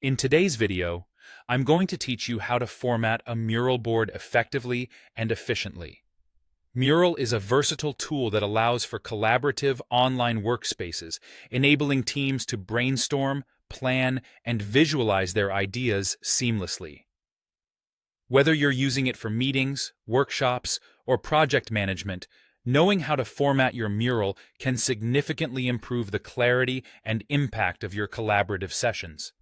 In today's video, I'm going to teach you how to format a mural board effectively and efficiently. Mural is a versatile tool that allows for collaborative online workspaces, enabling teams to brainstorm, plan, and visualize their ideas seamlessly. Whether you're using it for meetings, workshops, or project management, knowing how to format your mural can significantly improve the clarity and impact of your collaborative sessions.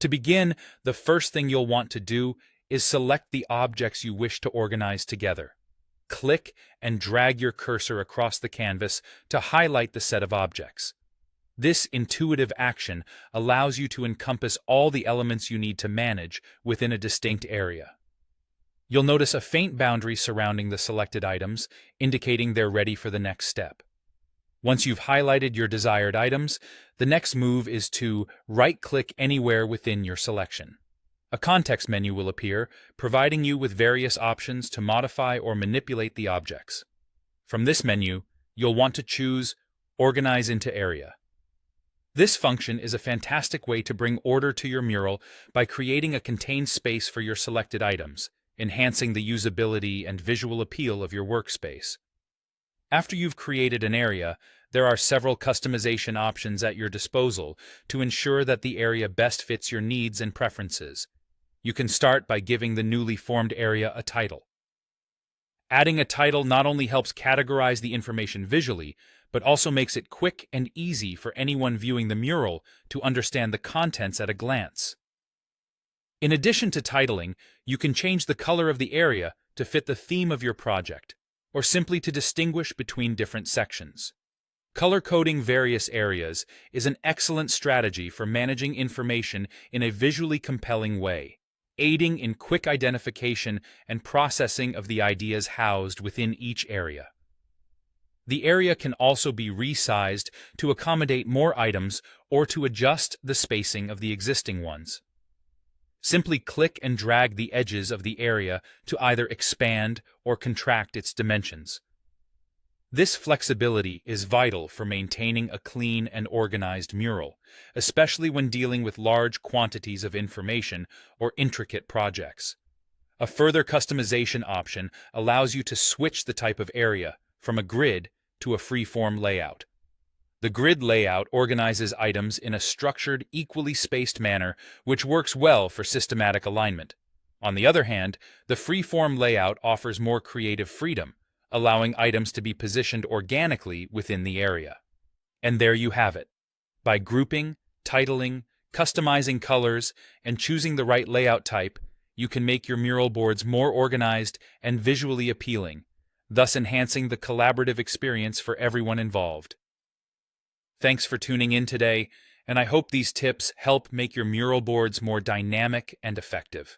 To begin, the first thing you'll want to do is select the objects you wish to organize together. Click and drag your cursor across the canvas to highlight the set of objects. This intuitive action allows you to encompass all the elements you need to manage within a distinct area. You'll notice a faint boundary surrounding the selected items, indicating they're ready for the next step. Once you've highlighted your desired items, the next move is to right-click anywhere within your selection. A context menu will appear, providing you with various options to modify or manipulate the objects. From this menu, you'll want to choose Organize into Area. This function is a fantastic way to bring order to your mural by creating a contained space for your selected items, enhancing the usability and visual appeal of your workspace. After you've created an area, there are several customization options at your disposal to ensure that the area best fits your needs and preferences. You can start by giving the newly formed area a title. Adding a title not only helps categorize the information visually, but also makes it quick and easy for anyone viewing the mural to understand the contents at a glance. In addition to titling, you can change the color of the area to fit the theme of your project, or simply to distinguish between different sections. Color-coding various areas is an excellent strategy for managing information in a visually compelling way, aiding in quick identification and processing of the ideas housed within each area. The area can also be resized to accommodate more items or to adjust the spacing of the existing ones. Simply click and drag the edges of the area to either expand or contract its dimensions. This flexibility is vital for maintaining a clean and organized mural, especially when dealing with large quantities of information or intricate projects. A further customization option allows you to switch the type of area from a grid to a free-form layout. The grid layout organizes items in a structured, equally spaced manner, which works well for systematic alignment. On the other hand, the free-form layout offers more creative freedom, allowing items to be positioned organically within the area. And there you have it. By grouping, titling, customizing colors, and choosing the right layout type, you can make your mural boards more organized and visually appealing, thus enhancing the collaborative experience for everyone involved. Thanks for tuning in today, and I hope these tips help make your mural boards more dynamic and effective.